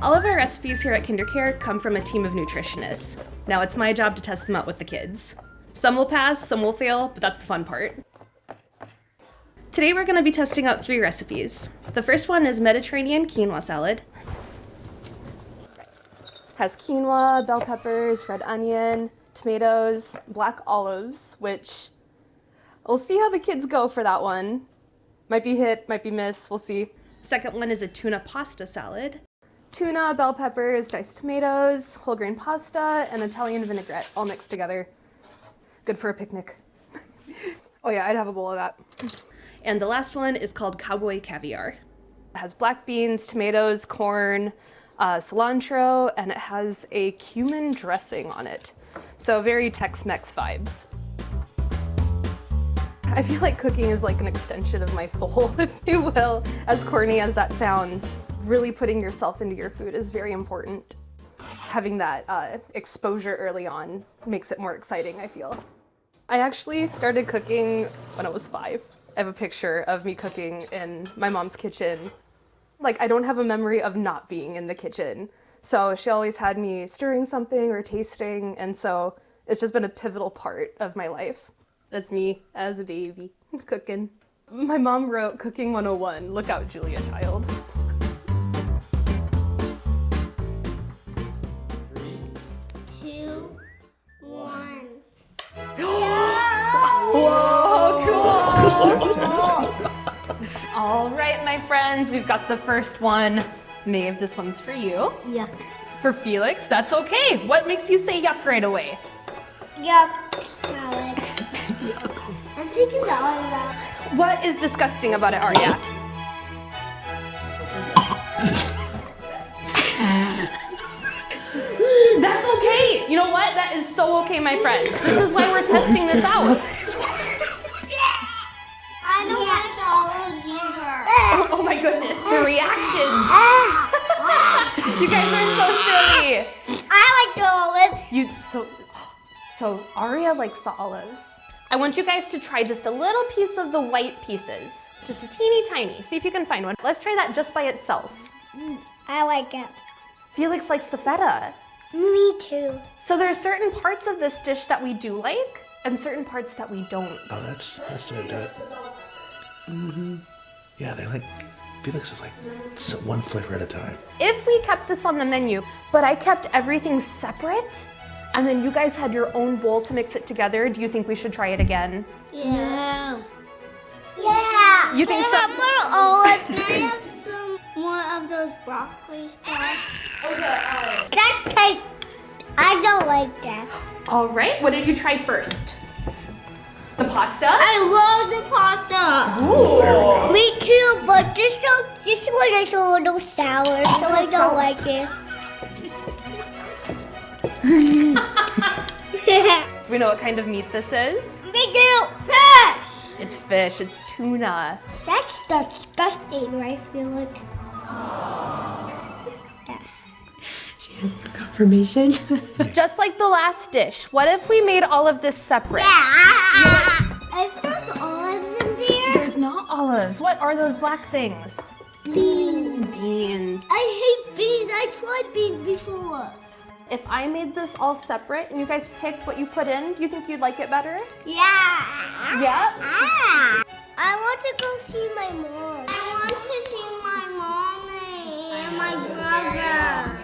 All of our recipes here at KinderCare come from a team of nutritionists. Now it's my job to test them out with the kids. Some will pass, some will fail, but that's the fun part. Today we're going to be testing out 3 recipes. The first one is Mediterranean quinoa salad. Has quinoa, bell peppers, red onion, tomatoes, black olives, which we'll see how the kids go for that one. Might be hit, might be miss, we'll see. Second one is a tuna pasta salad. Tuna, bell peppers, diced tomatoes, whole grain pasta, and Italian vinaigrette all mixed together. Good for a picnic. Oh yeah, I'd have a bowl of that. And the last one is called cowboy caviar. It has black beans, tomatoes, corn, cilantro, and it has a cumin dressing on it. So very Tex-Mex vibes. I feel like cooking is like an extension of my soul, if you will. As corny as that sounds, really putting yourself into your food is very important. Having that exposure early on makes it more exciting, I feel. I actually started cooking when I was 5. I have a picture of me cooking in my mom's kitchen. Like, I don't have a memory of not being in the kitchen. So she always had me stirring something or tasting, and so it's just been a pivotal part of my life. That's me as a baby, cooking. My mom wrote Cooking 101, look out, Julia Child. 3, 2, 1. Whoa, cool! All right, my friends, we've got the first one. Maeve, this one's for you. Yuck. For Felix, that's okay. What makes you say yuck right away? Yuck salad. I'm taking the olive out. What is disgusting about it, Aria? That's okay. You know what? That is so okay, my friends. This is why we're testing this out. I don't like the olives either. Oh my goodness, the reactions. You guys are so silly. I like the olives. So Aria likes the olives. I want you guys to try just a little piece of the white pieces. Just a teeny tiny. See if you can find one. Let's try that just by itself. I like it. Felix likes the feta. Me too. So there are certain parts of this dish that we do like and certain parts that we don't. Oh, that's so good. Mm-hmm. Yeah, they like, Felix is like one flavor at a time. If we kept this on the menu, but I kept everything separate, and then you guys had your own bowl to mix it together, do you think we should try it again? Yeah. Yeah. You think so? Can I have more olives? Can I have some more of those broccoli stuff? That tastes, I don't like that. All right, what did you try first? The pasta? I love the pasta. Ooh. Me too, but this one is a little sour, so I don't like it. Do we know what kind of meat this is? Me too. Fish. It's fish, it's tuna. That's disgusting, right, Felix? She has for confirmation. Just like the last dish, what if we made all of this separate? Yeah. Is there olives in there? There's not olives. What are those black things? Beans. Beans. I hate beans. I tried beans before. If I made this all separate and you guys picked what you put in, do you think you'd like it better? Yeah. Yeah? I want to go see my mom. I want to see my mommy and my brother.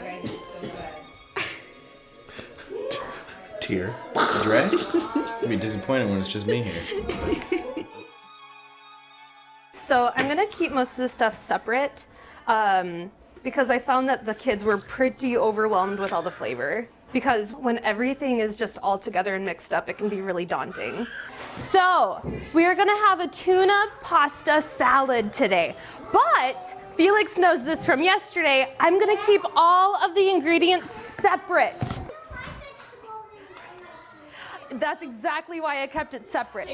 Tear. You ready? I'd be disappointed when it's just me here. So I'm gonna keep most of the stuff separate because I found that the kids were pretty overwhelmed with all the flavor. Because when everything is just all together and mixed up, it can be really daunting. So we are gonna have a tuna pasta salad today. But Felix knows this from yesterday. I'm gonna keep all of the ingredients separate. That's exactly why I kept it separate.